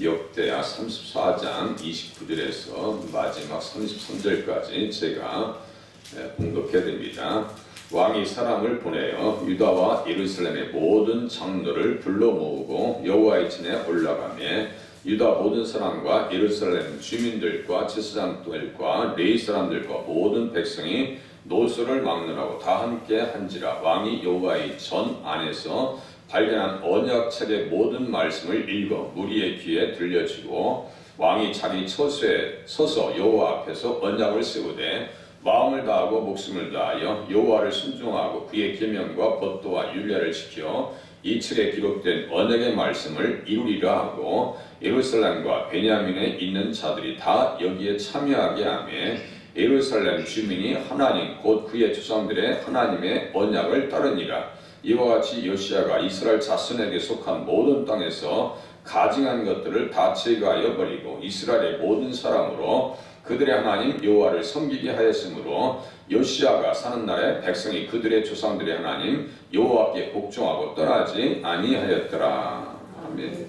역대하 34장 29절에서 마지막 33절까지 제가 봉독해 드립니다. 왕이 사람을 보내어 유다와 예루살렘의 모든 장로를 불러 모으고 여호와의 전에 올라가매 유다 모든 사람과 예루살렘 주민들과 제사장들과 레위 사람들과 모든 백성이 노소를 막느라고 다 함께 한지라. 왕이 여호와의 전 안에서 발견한 언약책의 모든 말씀을 읽어 무리의 귀에 들려주고 왕이 자기 처소에 서서 여호와 앞에서 언약을 세우되 마음을 다하고 목숨을 다하여 여호와를 순종하고 그의 계명과 법도와 율례를 지켜 이 책에 기록된 언약의 말씀을 이루리라 하고 예루살렘과 베냐민에 있는 자들이 다 여기에 참여하게 하며 예루살렘 주민이 하나님 곧 그의 조상들의 하나님의 언약을 따르니라. 이와 같이 요시야가 이스라엘 자손에게 속한 모든 땅에서 가증한 것들을 다 제거하여 버리고 이스라엘의 모든 사람으로 그들의 하나님 여호와를 섬기게 하였으므로 요시야가 사는 날에 백성이 그들의 조상들의 하나님 여호와께 복종하고 떠나지 아니하였더라. 아멘.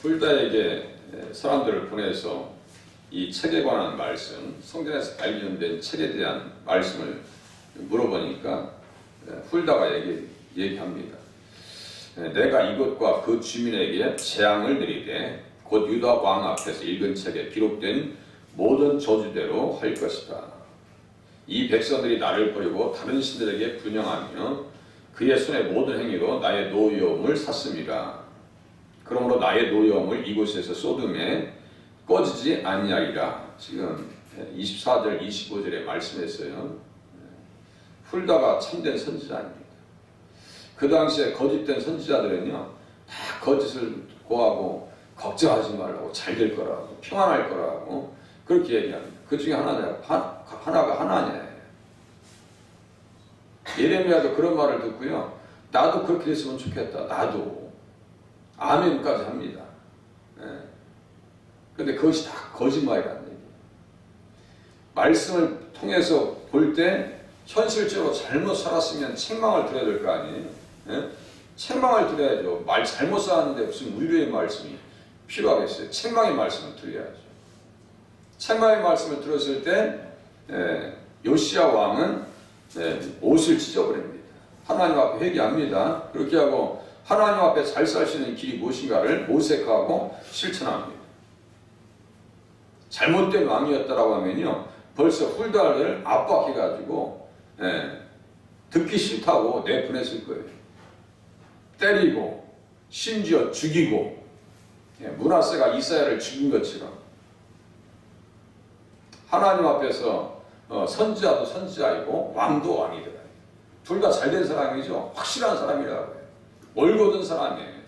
불다에게 사람들을 보내서 이 책에 관한 말씀, 성경에서 발견된 책에 대한 말씀을 물어보니까 훌다가 얘기합니다. 내가 이것과 그 주민에게 재앙을 내리되 곧 유다 왕 앞에서 읽은 책에 기록된 모든 저주대로 할 것이다. 이 백성들이 나를 버리고 다른 신들에게 분향하며 그의 손의 모든 행위로 나의 노여움을 샀습니다. 그러므로 나의 노여움을 이곳에서 쏟음에 꺼지지 아니하리라. 지금 24절 25절에 말씀했어요. 훌다가 참된 선지자입니다. 그 당시에 거짓된 선지자들은요 다 거짓을 고하고 걱정하지 말라고 잘 될 거라고 평안할 거라고 그렇게 얘기합니다. 그 중에 하나가 하나냐. 예레미야도 그런 말을 듣고요 나도 그렇게 됐으면 좋겠다. 나도 아멘까지 합니다. 그런데 그것이 다 거짓말이라는 얘기예요. 말씀을 통해서 볼 때 현실적으로 잘못 살았으면 책망을 들어야 될 거 아니에요? 책망을 들어야죠. 말 잘못 살았는데 무슨 위로의 말씀이 필요하겠어요? 책망의 말씀을 드려야죠. 책망의 말씀을 들었을 때 요시야 왕은 옷을 찢어버립니다. 하나님 앞에 회개합니다. 그렇게 하고 하나님 앞에 잘 살 수 있는 길이 무엇인가를 모색하고 실천합니다. 잘못된 왕이었다라고 하면요 벌써 훌다를 압박해가지고 듣기 싫다고 내보냈을 거예요. 때리고 심지어 죽이고 므낫세가 이사야를 죽인 것처럼 하나님 앞에서 선지자도 선지자이고 왕도 왕이더라. 둘 다 잘된 사람이죠. 확실한 사람이라고 해요. 올곧은 사람이에요.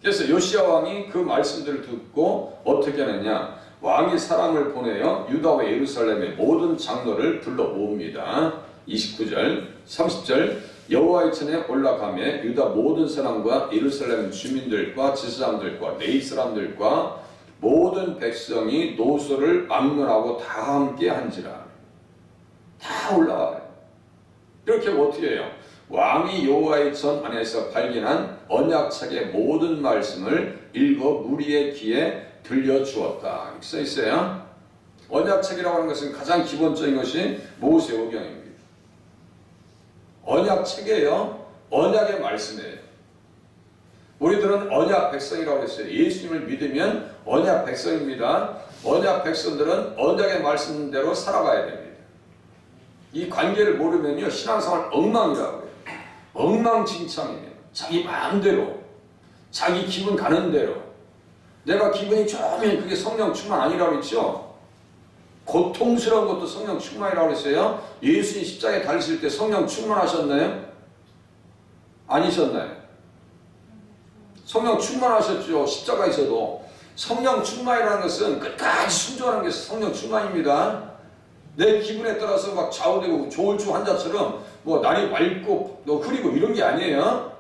그래서 요시야 왕이 그 말씀들을 듣고 어떻게 하느냐. 왕이 사람을 보내어 유다와 예루살렘의 모든 장로를 불러 모읍니다. 29절, 30절 여호와의 전에 올라가며 유다 모든 사람과 예루살렘 주민들과 제사장들과 레위 사람들과 모든 백성이 노소를 막론하고 다 함께 한지라. 다 올라와요. 이렇게 어떻게 해요? 왕이 여호와의 전 안에서 발견한 언약책의 모든 말씀을 읽어 무리의 귀에 들려주었다. 이렇게 써 있어요. 언약책이라고 하는 것은 가장 기본적인 것이 모세오경입니다. 언약책이에요. 언약의 말씀이에요. 우리들은 언약 백성이라고 했어요. 예수님을 믿으면 언약 백성입니다. 언약 백성들은 언약의 말씀대로 살아가야 됩니다. 이 관계를 모르면요 신앙생활 엉망이라고 해요. 엉망진창이에요. 자기 마음대로 자기 기분 가는 대로 내가 기분이 좋으면 그게 성령 충만 아니라고 했죠. 고통스러운 것도 성령 충만이라고 했어요. 예수님 십자가에 달리실 때 성령 충만하셨나요? 아니셨나요? 성령 충만하셨죠. 십자가에서도. 성령 충만이라는 것은 끝까지 순종하는 게 성령 충만입니다. 내 기분에 따라서 막 좌우되고 조울주 환자처럼 뭐 날이 맑고 너 흐리고 이런 게 아니에요.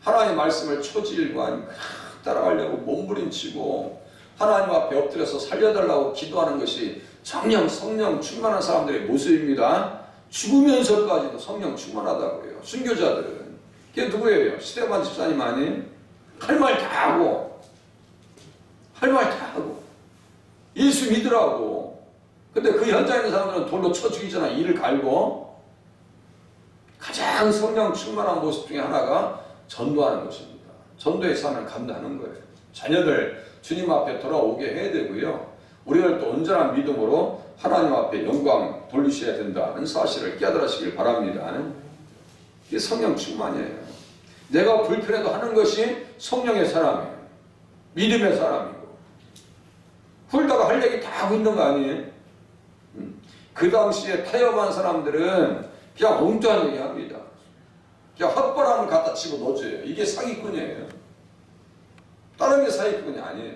하나님의 말씀을 초지일관 따라가려고 몸부림치고 하나님 앞에 엎드려서 살려달라고 기도하는 것이 정령 성령 충만한 사람들의 모습입니다. 죽으면서까지도 성령 충만하다고 해요. 순교자들은 그게 누구예요? 스데반 집사님 아니에요? 할 말 다 하고, 할 말 다 하고, 예수 믿으라고. 근데 그 현장에 있는 사람들은 돌로 쳐 죽이잖아. 이를 갈고. 가장 성령 충만한 모습 중에 하나가 전도하는 것입니다. 전도의 삶을 감당하는 거예요. 자녀들 주님 앞에 돌아오게 해야 되고요. 우리를 또 온전한 믿음으로 하나님 앞에 영광 돌리셔야 된다는 사실을 깨달으시길 바랍니다. 이게 성령 충만이에요. 내가 불편해도 하는 것이 성령의 사람이에요. 믿음의 사람이고. 훌다가 할 얘기 다 하고 있는 거 아니에요? 그 당시에 타협한 사람들은 그냥 엉뚱한 얘기 합니다. 그냥 헛바람을 갖다 치고 넣어줘요. 이게 사기꾼이에요. 다른 게 사기꾼이 아니에요.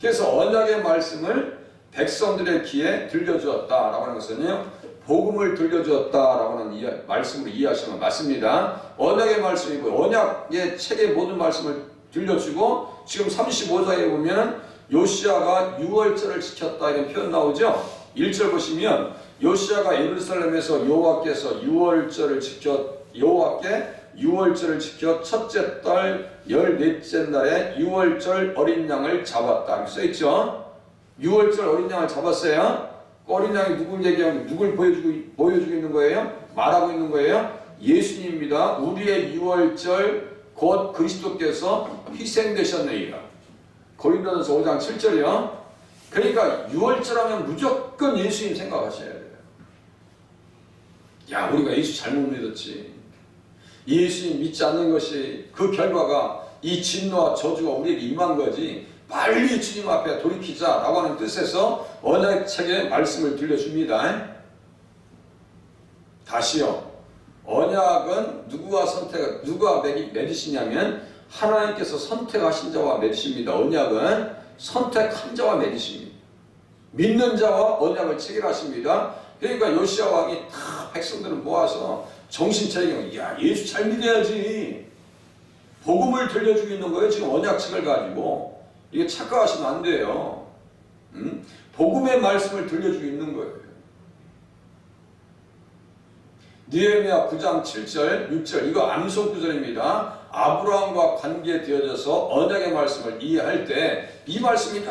그래서 언약의 말씀을 백성들의 귀에 들려주었다라고 하는 것은요, 복음을 들려주었다라고 하는 말씀으로 이해하시면 맞습니다. 언약의 말씀이고, 언약의 책의 모든 말씀을 들려주고, 지금 35장에 보면 요시야가 6월절을 지켰다 이런 표현 나오죠. 1절 보시면 요시야가 예루살렘에서 여호와께 6월절을 지켜 첫째 달 14째 날에 6월절 어린 양을 잡았다 이렇게 써있죠. 6월절 어린 양을 잡았어요. 어린 양이 누굴 얘기하고 누굴 보여주고 있는 거예요? 말하고 있는 거예요? 예수님입니다. 우리의 6월절 곧 그리스도께서 희생되셨느니라. 고린도전서 5장 7절이요. 그러니까 6월절 하면 무조건 예수님 생각하셔야 돼요. 야, 우리가 예수 잘못 믿었지. 예수님 믿지 않는 것이 그 결과가 이 진노와 저주가 우리에게 임한 거지. 빨리 주님 앞에 돌이키자라고 하는 뜻에서 언약 책의 말씀을 들려줍니다. 다시요. 언약은 누구와 맺으시냐면 하나님께서 선택하신 자와 맺으십니다. 언약은 선택한 자와 맺으십니다. 믿는 자와 언약을 체결하십니다. 그러니까 요시야 왕이 다 백성들을 모아서 정신차리게 야, 예수 잘 믿어야지. 복음을 들려주고 있는 거예요. 지금 언약책을 가지고. 이게 착각하시면 안 돼요. 복음의 말씀을 들려주고 있는 거예요. 느헤미야 9장 7절, 6절 이거 암송 구절입니다. 아브라함과 관계되어져서 언약의 말씀을 이해할 때 이 말씀이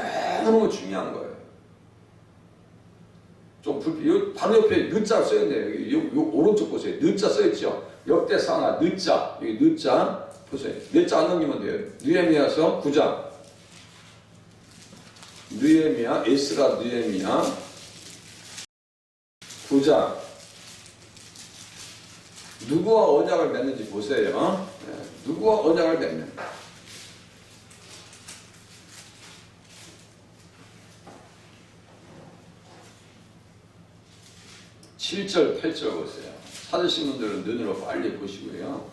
너무 중요한 거예요. 바로 옆에 늦자 써있네요. 요 오른쪽 보세요. 늦자 써있죠. 역대상하 늦자. 여기 늦자 보세요. 늦자 안 넘기면 돼요. 느헤미야서 9장. 느헤미야, 에스라 느헤미야 9장. 누구와 언약을 맺는지 보세요. 누구와 언약을 맺는가. 7절, 8절 보세요. 찾으신 분들은 눈으로 빨리 보시고요.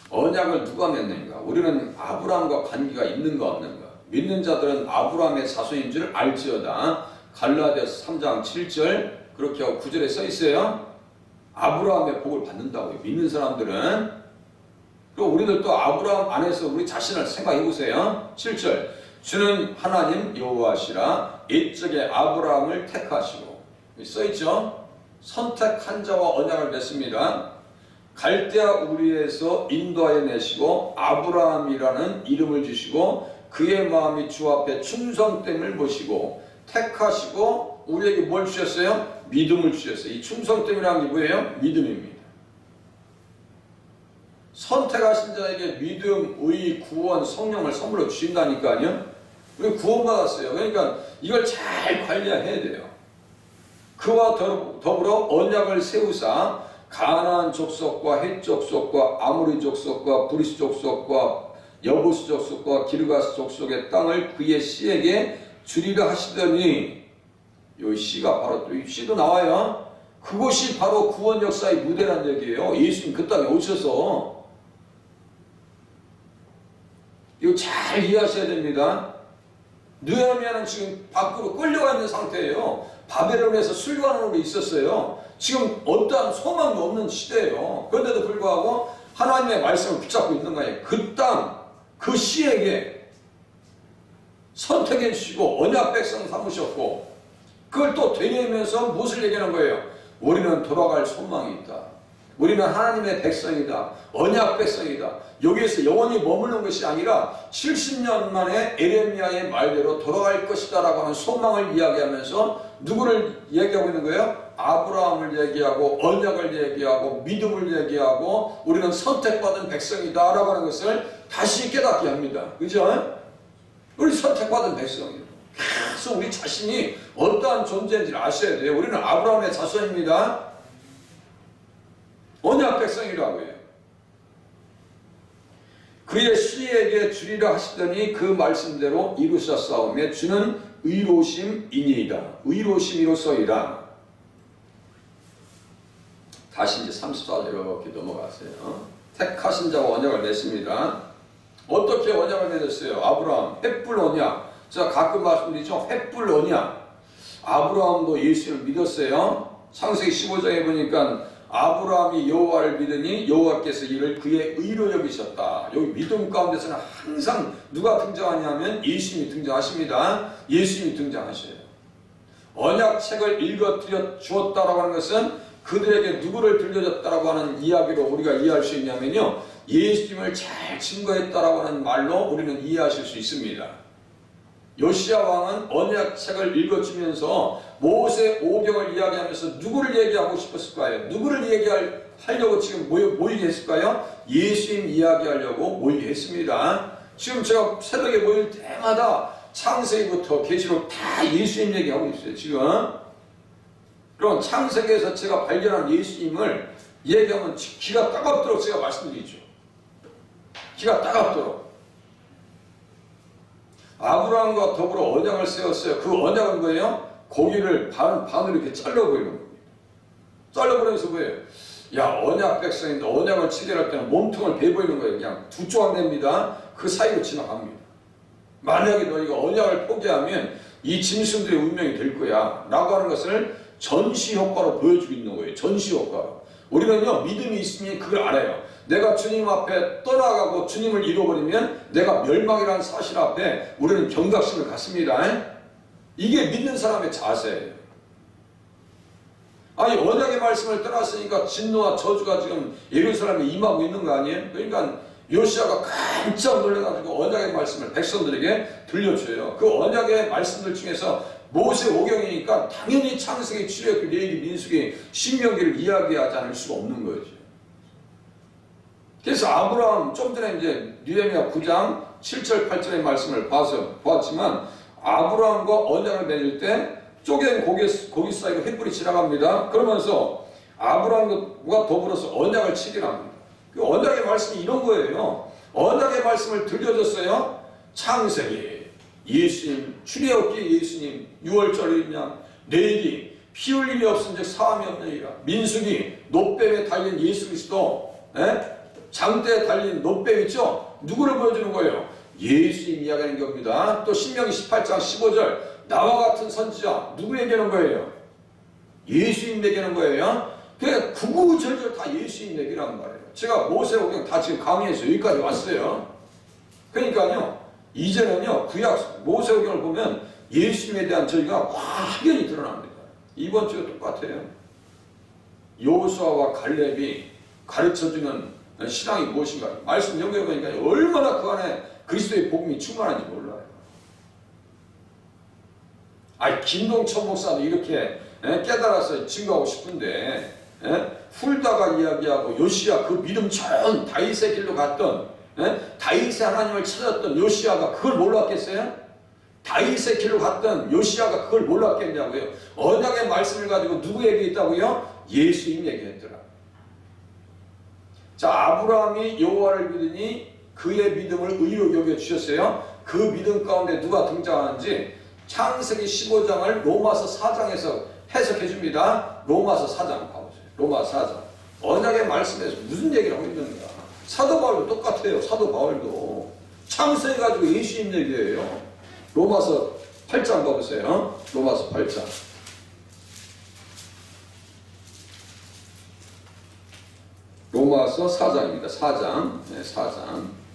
언약을 누가 맺는가? 우리는 아브라함과 관계가 있는가 없는가? 믿는 자들은 아브라함의 자손인 줄 알지어다. 갈라디아서 3장 7절 그렇게 하고 9절에 써 있어요. 아브라함의 복을 받는다고요. 믿는 사람들은. 그리고 우리들 또 아브라함 안에서 우리 자신을 생각해 보세요. 7절 주는 하나님 여호와시라 옛적에 아브라함을 택하시고 써 있죠. 선택한 자와 언약을 맺습니다. 갈대아 우리에서 인도하여 내시고 아브라함이라는 이름을 주시고 그의 마음이 주 앞에 충성됨을 모시고 택하시고 우리에게 뭘 주셨어요? 믿음을 주셨어요. 이 충성됨이라는 게 뭐예요? 믿음입니다. 선택하신 자에게 믿음, 의, 구원, 성령을 선물로 주신다니까요. 우리 구원받았어요. 그러니까 이걸 잘 관리해야 돼요. 그와 더불어 언약을 세우사 가나안 족속과 헷 족속과 아모리 족속과 브리스 족속과 여부스 족속과 기르가스 족속의 땅을 그의 씨에게 주리라 하시더니 이 씨가 바로 또 이 씨도 나와요. 그곳이 바로 구원 역사의 무대란 얘기예요. 예수님 그 땅에 오셔서 이거 잘 이해하셔야 됩니다. 느헤미야는 지금 밖으로 끌려가 있는 상태예요. 바벨론에서 술관으로 있었어요. 지금 어떠한 소망도 없는 시대예요. 그런데도 불구하고 하나님의 말씀을 붙잡고 있는 거예요. 그 땅, 그 씨에게 선택해 주시고 언약 백성 삼으셨고 그걸 또 되뇌면서 무엇을 얘기하는 거예요? 우리는 돌아갈 소망이 있다. 우리는 하나님의 백성이다. 언약 백성이다. 여기에서 영원히 머무는 것이 아니라 70년 만에 에레미야의 말대로 돌아갈 것이다 라고 하는 소망을 이야기하면서 누구를 얘기하고 있는 거예요? 아브라함을 얘기하고 언약을 얘기하고 믿음을 얘기하고 우리는 선택받은 백성이다 라고 하는 것을 다시 깨닫게 합니다. 그죠? 우리 선택받은 백성이에요. 그래서 우리 자신이 어떠한 존재인지를 아셔야 돼요. 우리는 아브라함의 자손입니다. 언약 백성이라고 해요. 그의 씨에게 주리라 하시더니 그 말씀대로 이루셨사오매 주는 의로우심이니이다. 의로우심이로소이다. 다시 이제 34절 이렇게 넘어가세요. 택하신 자와 언약을 맺습니다. 어떻게 언약을 맺었어요? 아브라함 횃불 언약. 제가 가끔 말씀드리죠. 횃불 언약. 아브라함도 예수를 믿었어요. 창세기 15장에 보니까 아브라함이 여호와를 믿으니 여호와께서 이를 그의 의로 여기셨다. 여기 믿음 가운데서는 항상 누가 등장하냐면 예수님이 등장하십니다. 예수님이 등장하셔요. 언약책을 읽어드려 주었다라고 하는 것은 그들에게 누구를 들려줬다라고 하는 이야기로 우리가 이해할 수 있냐면요. 예수님을 잘 증거했다라고 하는 말로 우리는 이해하실 수 있습니다. 요시야 왕은 언약책을 읽어주면서 모세 오경을 이야기하면서 누구를 얘기하고 싶었을까요? 누구를 얘기하려고 지금 모이게 했을까요? 예수님 이야기하려고 모이게 했습니다. 지금 제가 새벽에 모일 때마다 창세기부터 계시록 다 예수님 얘기하고 있어요. 지금. 그럼 창세기에서 제가 발견한 예수님을 얘기하면 기가 따갑도록 제가 말씀드리죠. 기가 따갑도록. 아브라함과 더불어 언약을 세웠어요. 그 언약은 뭐예요? 고기를 반으로 이렇게 잘라버리는 겁니다. 잘라버리면서 뭐예요? 야, 언약 백성인데 언약을 체결할 때는 몸통을 베버리는 거예요. 그냥 두 조각 냅니다. 그 사이로 지나갑니다. 만약에 너희가 언약을 포기하면 이 짐승들의 운명이 될 거야 라고 하는 것을 전시 효과로 보여주고 있는 거예요. 전시 효과로. 우리는요, 믿음이 있으니 그걸 알아요. 내가 주님 앞에 떠나가고 주님을 잃어버리면 내가 멸망이라는 사실 앞에 우리는 경각심을 갖습니다. 이게 믿는 사람의 자세예요. 아니, 언약의 말씀을 떠났으니까 진노와 저주가 지금 예루살렘에 임하고 있는 거 아니에요? 그러니까 요시야가 깜짝 놀라가지고 언약의 말씀을 백성들에게 들려줘요. 그 언약의 말씀들 중에서 모세 오경이니까 당연히 창세기, 출애굽기, 레위기, 민수기, 신명기를 이야기하지 않을 수가 없는 거죠. 그래서 아브라함, 좀 전에 이제 느헤미야 9장 7절 8절의 말씀을 보았지만 아브라함과 언약을 맺을 때 쪼갠 고기 사이로 횃불이 지나갑니다. 그러면서 아브라함과 더불어서 언약을 체결합니다. 그 언약의 말씀이 이런 거예요. 언약의 말씀을 들려줬어요. 창세기, 예수님, 출애굽기 예수님, 6월절 양, 레위기, 피 흘림이 없은 즉 사함이 없느니라. 민수기, 놋뱀에 달린 예수 그리스도, 장대에 달린 놋뱀 있죠? 누구를 보여주는 거예요? 예수님 이야기하는 겁니다. 또 신명기 18장 15절, 나와 같은 선지자, 누구 얘기하는 거예요? 예수님 얘기하는 거예요. 그냥 구구절절 다 예수님 얘기라는 말이에요. 제가 모세오경 다 지금 강의해서 여기까지 왔어요. 그러니까요, 이제는요, 구약 모세오경을 보면 예수님에 대한 저희가 확연히 드러납니다. 이번 주가 똑같아요. 여호수아와 갈렙이 가르쳐주는 신앙이 무엇인가 말씀 연결해보니까 얼마나 그 안에 그리스도의 복음이 충만한지 몰라요. 아니, 김동천 목사도 이렇게 깨달아서 증거하고 싶은데 훌다가 이야기하고 요시야 그 믿음 좋은 다윗의 길로 갔던 다윗의 하나님을 찾았던 요시야가 그걸 몰랐겠어요? 다윗의 길로 갔던 요시야가 그걸 몰랐겠냐고요. 언약의 말씀을 가지고 누구 얘기했다고요? 예수님 얘기했더라. 자, 아브라함이 여호와를 믿으니 그의 믿음을 의로 여겨주셨어요. 그 믿음 가운데 누가 등장하는지 창세기 15장을 로마서 4장에서 해석해 줍니다. 로마서 4장 봐보세요. 로마서 4장. 언약의 말씀에서 무슨 얘기를 하고 있는가. 사도 바울도 똑같아요. 사도 바울도. 창세기 가지고 예수님 얘기예요. 로마서 8장 봐보세요. 로마서 8장. 로마서 4장입니다. 4장. 네, 4장.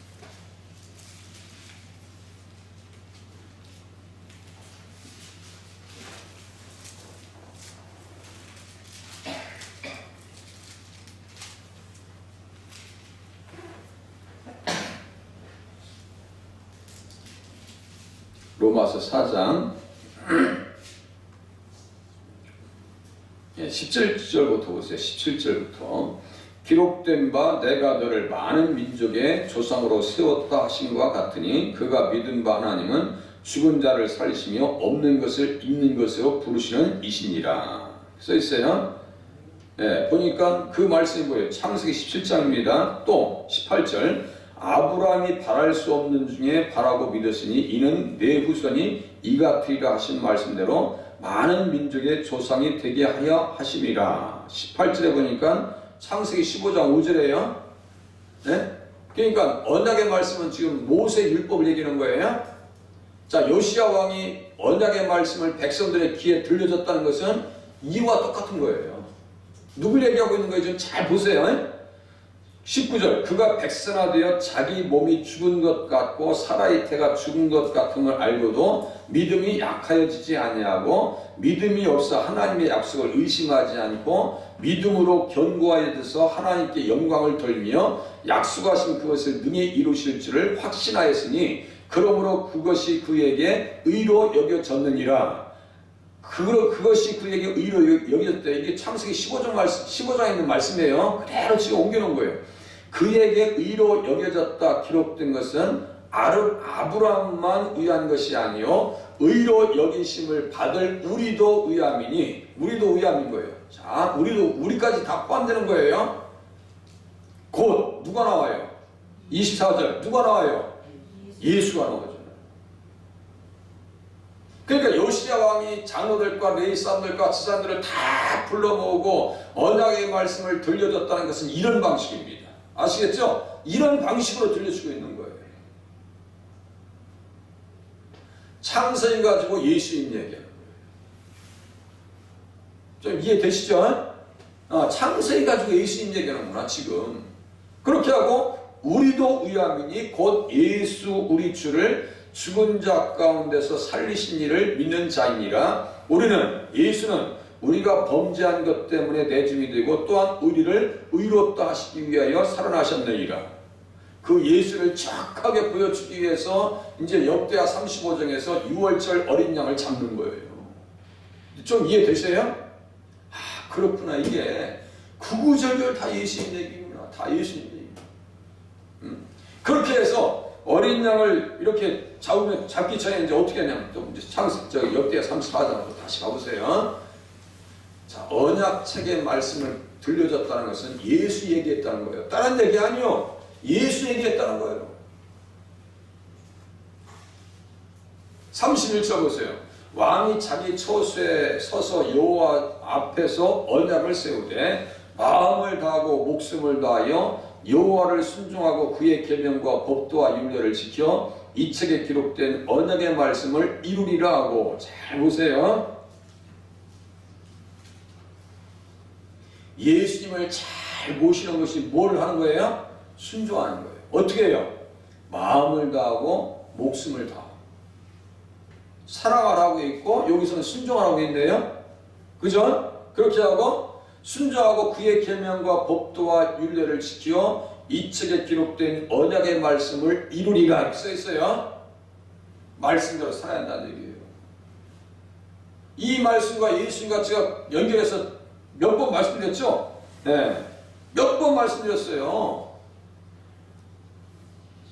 로마서 4장 17절부터 보세요. 17절부터 기록된 바 내가 너를 많은 민족의 조상으로 세웠다 하심과 같으니 그가 믿은 바 하나님은 죽은 자를 살리시며 없는 것을 있는 것으로 부르시는 이시니라. 써 있어요. 보니까 그 말씀이 뭐예요? 창세기 17장입니다. 또 18절 아브라함이 바랄 수 없는 중에 바라고 믿었으니 이는 내 후손이 이 같으리라 하신 말씀대로 많은 민족의 조상이 되게 하여 하심이라. 18절에 보니까 창세기 15장 5절에요. 네? 그러니까 언약의 말씀은 지금 모세 율법을 얘기하는 거예요. 자, 요시야 왕이 언약의 말씀을 백성들의 귀에 들려줬다는 것은 이와 똑같은 거예요. 누굴 얘기하고 있는 거예요? 좀 잘 보세요. 19절 그가 백선화되어 자기 몸이 죽은 것 같고 사라의 태가 죽은 것 같음을 알고도 믿음이 약하여지지 아니하고 믿음이 없어 하나님의 약속을 의심하지 않고 믿음으로 견고하여져서 하나님께 영광을 돌리며 약속하신 그것을 능히 이루실 줄을 확신하였으니 그러므로 그것이 그에게 의로 여겨졌느니라. 그것이 그에게 의로 여겨졌다. 이게 창세기 15장에 있는 말씀이에요. 그대로 지금 옮겨놓은 거예요. 그에게 의로 여겨졌다 기록된 것은 아브라함만 의한 것이 아니요 의로 여기심을 받을 우리도 의함이니, 우리도 의함인 거예요. 자, 우리까지 다 포함되는 거예요. 곧 누가 나와요? 24절 누가 나와요? 예수가 나오죠. 그러니까 요시야 왕이 장로들과 레위 사람들과 지사들을 다 불러 모으고 언약의 말씀을 들려줬다는 것은 이런 방식입니다. 아시겠죠? 이런 방식으로 들려주고 있는 거예요. 창세기 가지고 예수님 얘기하는 거예요. 좀 이해되시죠? 창세기 가지고 예수님 얘기하는구나 지금. 그렇게 하고 우리도 의함이니 곧 예수 우리 주를 죽은 자 가운데서 살리신 이를 믿는 자이니라. 예수는 우리가 범죄한 것 때문에 내줌이 되고 또한 우리를 의롭다 하시기 위하여 살아나셨느니라. 그 예수를 정확하게 보여주기 위해서 이제 역대하 35장에서 6월절 어린 양을 잡는 거예요. 좀 이해되세요? 그렇구나. 이게 구구절절 다 예수님 얘기구나. 다 예수님 얘기. 그렇게 해서 어린 양을 이렇게 잡기 전에 이제 어떻게 하냐면 또 이제 역대하 34장으로 다시 가보세요. 자, 언약책의 말씀을 들려줬다는 것은 예수 얘기했다는 거예요. 다른 얘기 아니요. 예수 얘기했다는 거예요. 31절 보세요. 왕이 자기 처소에 서서 여호와 앞에서 언약을 세우되 마음을 다하고 목숨을 다하여 여호와를 순종하고 그의 계명과 법도와 율례를 지켜 이 책에 기록된 언약의 말씀을 이루리라 하고. 잘 보세요. 예수님을 잘 모시는 것이 뭘 하는 거예요? 순종하는 거예요. 어떻게 해요? 마음을 다하고 목숨을 다하고. 사랑하라고 있고 여기서는 순종하라고 있는데요. 그죠? 그렇게 하고 순종하고 그의 계명과 법도와 율례를 지켜 이 책에 기록된 언약의 말씀을 이루리라 써 있어요. 말씀대로 살아야 한다는 얘기예요. 이 말씀과 예수님과 제가 연결해서 몇 번 말씀드렸죠? 네. 몇 번 말씀드렸어요.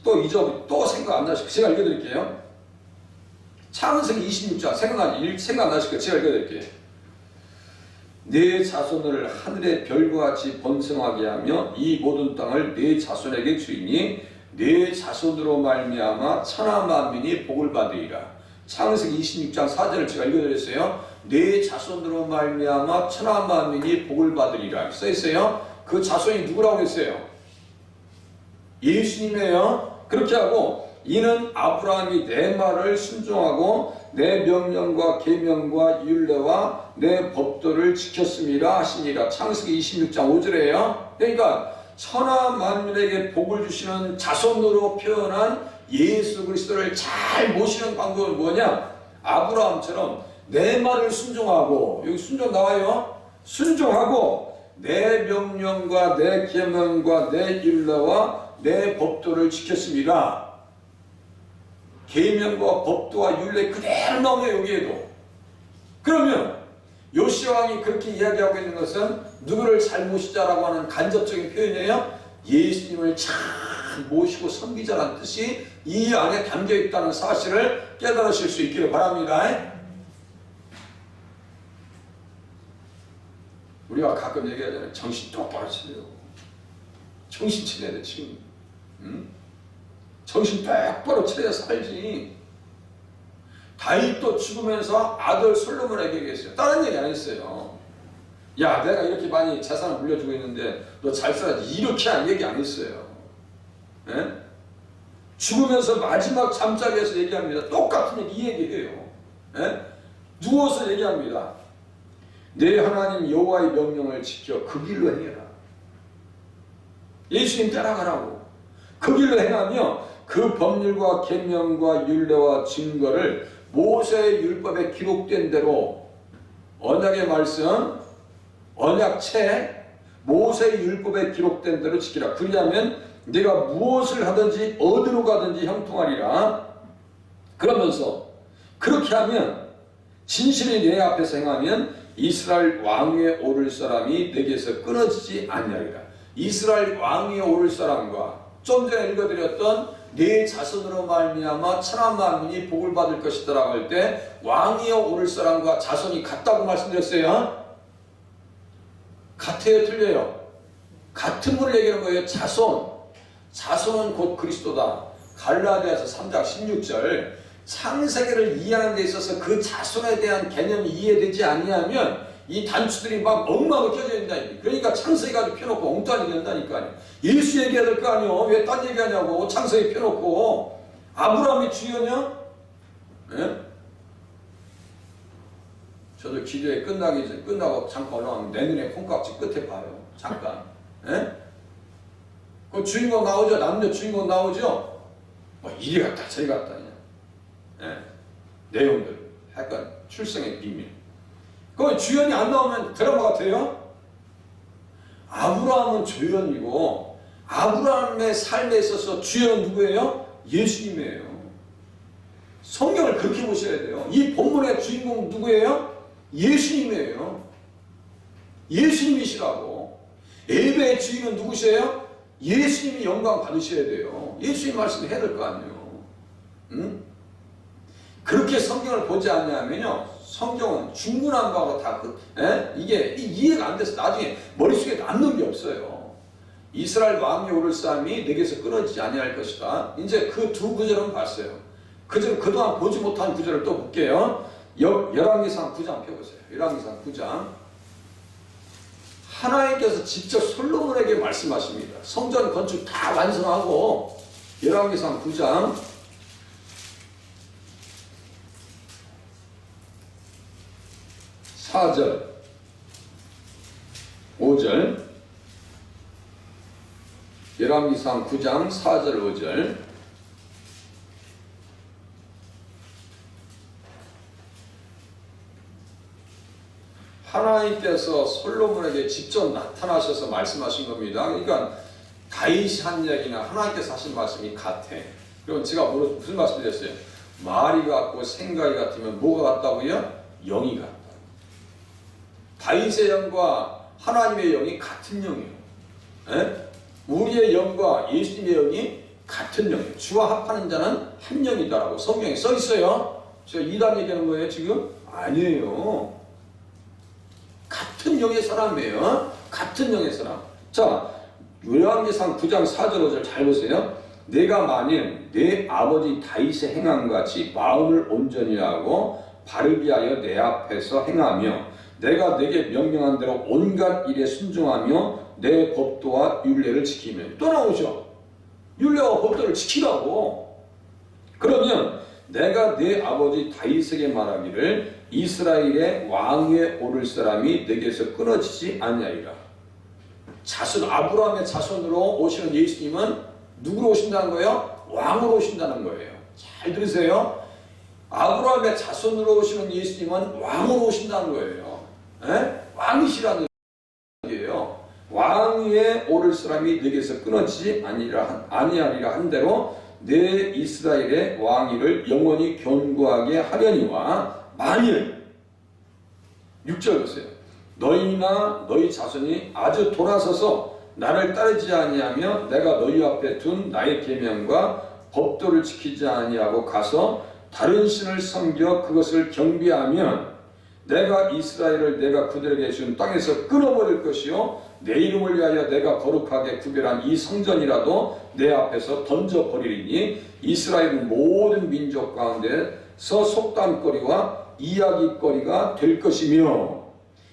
또 생각 안 나실 거예요. 제가 읽어드릴게요. 창세기 26장 생각 안 나실 거예요. 제가 읽어드릴게요. 내 자손을 하늘의 별과 같이 번성하게 하며 이 모든 땅을 내 자손에게 주이니 내 자손으로 말미암아 천하 만민이 복을 받으리라. 창세기 26장 4절을 제가 읽어드렸어요. 내 자손으로 말미암아 천하 만민이 복을 받으리라 써있어요. 그 자손이 누구라고 했어요? 예수님이에요. 그렇게 하고 이는 아브라함이 내 말을 순종하고 내 명령과 계명과 율례와 내 법도를 지켰음이라 하시니라. 창세기 26장 5절이에요. 그러니까 천하 만민에게 복을 주시는 자손으로 표현한 예수 그리스도를 잘 모시는 방법은 뭐냐? 아브라함처럼 내 말을 순종하고, 여기 순종 나와요. 순종하고 내 명령과 내 계명과 내 율례와 내 법도를 지켰습니다. 계명과 법도와 율례 그대로 나오네요. 여기에도. 그러면 요시야 왕이 그렇게 이야기하고 있는 것은 누구를 잘 모시자라고 하는 간접적인 표현이에요. 예수님을 잘 모시고 섬기자라는 뜻이 이 안에 담겨 있다는 사실을 깨달으실 수 있기를 바랍니다. 우리가 가끔 얘기하잖아요. 정신 똑바로 차려. 정신 차려야 돼 지금. 응? 정신 똑바로 차려야 살지. 다윗도 죽으면서 아들 솔로몬에게 얘기했어요. 다른 얘기 안 했어요. 야, 내가 이렇게 많이 재산을 물려주고 있는데 너 잘 살아야지. 이렇게 얘기 안 했어요. 예? 죽으면서 마지막 잠자리에서 얘기합니다. 똑같은 얘기 이 얘기해요. 예? 누워서 얘기합니다. 내 하나님 여호와의 명령을 지켜 그 길로 행해라. 예수님 따라가라고. 그 길로 행하며 그 법률과 계명과 율례와 증거를 모세의 율법에 기록된 대로 언약의 말씀, 언약책, 모세의 율법에 기록된 대로 지키라. 그리하면 네가 무엇을 하든지 어디로 가든지 형통하리라. 그러면서 그렇게 하면 진실이 내 앞에서 행하면 이스라엘 왕위에 오를 사람이 내게서 끊어지지 아니하리라. 이스라엘 왕위에 오를 사람과 좀 전에 읽어드렸던 네 자손으로 말미암아 천한 만민이 복을 받을 것이다라고 할 때 왕위에 오를 사람과 자손이 같다고 말씀드렸어요. 같아요, 틀려요? 같은 분을 얘기하는 거예요. 자손은 곧 그리스도다. 갈라디아서 3장 16절. 창세기를 이해하는 데 있어서 그 자손에 대한 개념이 이해되지 아니하면 이 단추들이 막 엉망으로 껴져 있다. 그러니까 창세기 가지고 펴놓고 엉뚱한 얘기 한다니까요. 예수 얘기해야 될 거 아니요. 왜 딴 얘기하냐고. 창세기 펴놓고. 아브라함이 주연이야? 예? 저도 기도회 끝나고 잠깐 올라왔는데 내 눈에 콩깍지 끝에 봐요. 잠깐. 예? 그 주인공 나오죠? 남녀 주인공 나오죠? 뭐 이리 갔다 저리 갔다. 예. 내용들. 약간 출생의 비밀. 그 주연이 안 나오면 드라마 같아요? 아브라함은 주연이고 아브라함의 삶에 있어서 주연 누구예요? 예수님이에요. 성경을 그렇게 보셔야 돼요. 이 본문의 주인공 누구예요? 예수님이에요. 예수님이시라고. 예배의 주인은 누구세요? 예수님이 영광 받으셔야 돼요. 예수님 말씀을 해야 될 거 아니에요. 응? 그렇게 성경을 보지 않냐면요. 성경은 중문한 바로 다 이게 이해가 안 돼서 나중에 머릿속에 남는 게 없어요. 이스라엘 왕이 오를 사람이 내게서 끊어지지 아니할 것이다. 이제 그 두 구절은 봤어요. 그동안 보지 못한 구절을 또 볼게요. 열왕기상 9장 펴보세요. 열왕기상 9장. 하나님께서 직접 솔로몬에게 말씀하십니다. 성전 건축 다 완성하고 열왕기상 9장 4절 5절 열왕기상 9장 4절 5절 하나님께서 솔로몬에게 직접 나타나셔서 말씀하신 겁니다. 그러니까 다윗이 한 이야기나 하나님께서 하신 말씀이 같아. 그럼 제가 무슨 말씀 드렸어요? 말이 같고 생각이 같으면 뭐가 같다고요? 영이 같다. 다윗의 영과 하나님의 영이 같은 영이에요. 에? 우리의 영과 예수님의 영이 같은 영이에요. 주와 합하는 자는 한 영이다라고 성경에 써 있어요. 제가 이단 얘기하는 거예요 지금? 아니에요. 같은 영의 사람이에요. 같은 영의 사람. 자, 열왕기상 9장 4절 5절 잘 보세요. 내가 만일 내 아버지 다윗의 행함 같이 마음을 온전히 하고 바르게 하여 내 앞에서 행하며 내가 내게 명령한 대로 온갖 일에 순종하며 내 법도와 율례를 지키면 또 나오죠. 율례와 법도를 지키라고. 그러면 내가 내 아버지 다윗에게 말하기를 이스라엘의 왕위에 오를 사람이 내게서 끊어지지 아니하리라. 아브라함의 자손으로 오시는 예수님은 누구로 오신다는 거예요? 왕으로 오신다는 거예요. 잘 들으세요. 아브라함의 자손으로 오시는 예수님은 왕으로 오신다는 거예요. 왕이시라는 얘기예요. 왕위에 오를 사람이 내게서 끊어지지 아니하리라 한 대로 내 이스라엘의 왕위를 영원히 견고하게 하려니와 만일 6절 보세요. 너희나 너희 자손이 아주 돌아서서 나를 따르지 아니하며 내가 너희 앞에 둔 나의 계명과 법도를 지키지 아니하고 가서 다른 신을 섬겨 그것을 경배하면 내가 이스라엘을 내가 그들에게 준 땅에서 끊어버릴 것이요 내 이름을 위하여 내가 거룩하게 구별한 이 성전이라도 내 앞에서 던져버리리니 이스라엘은 모든 민족 가운데서 속담거리와 이야기거리가 될 것이며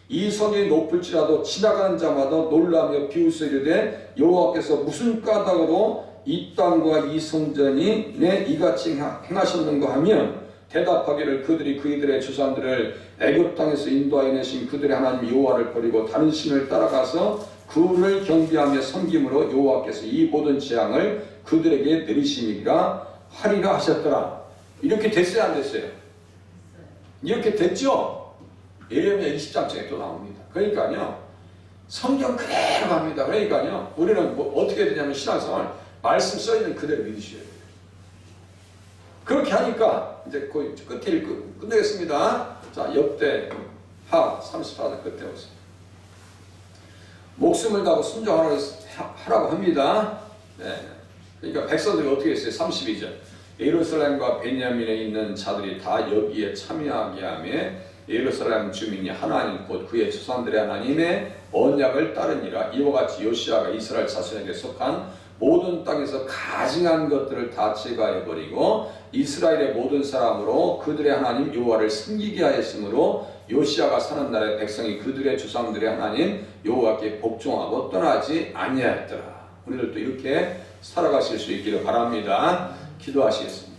이 성이 높을지라도 지나가는 자마다 놀라며 비웃어 이르되 여호와께서 무슨 까닭으로 이 땅과 이 성전이 내 이같이 행하셨는가 하면 대답하기를 그들이 그들의 조상들을 애굽 땅에서 인도하여 내신 그들의 하나님 여호와를 버리고 다른 신을 따라가서 그를 경배하며 섬김으로 여호와께서 이 모든 재앙을 그들에게 내리심이라 하리라 하셨더라. 이렇게 됐어요 안 됐어요? 이렇게 됐죠? 예레미야 20장쯤에 또 나옵니다. 그러니까요 성경 그대로 갑니다. 그러니까요 우리는 뭐 어떻게 되냐면 신앙생활 말씀 써있는 그대로 믿으셔야 돼요. 그렇게 하니까 이제 거의 끝에 끝내겠습니다. 자, 역대하 34장 끝에 오세요. 목숨을 다하고 순종하라고 합니다. 네. 그러니까 백성들이 어떻게 했어요? 32절. 예루살렘과 베냐민에 있는 자들이 다 여기에 참여하게 하며 예루살렘 주민이 하나님 곧 그의 조상들의 하나님의 언약을 따르니라. 이와 같이 요시아가 이스라엘 자손에게 속한 모든 땅에서 가증한 것들을 다 제거해버리고 이스라엘의 모든 사람으로 그들의 하나님 여호와를 섬기게 하였으므로 요시아가 사는 날에 백성이 그들의 조상들의 하나님 여호와께 복종하고 떠나지 아니하였더라. 우리들도 이렇게 살아가실 수 있기를 바랍니다. 기도하시겠습니다.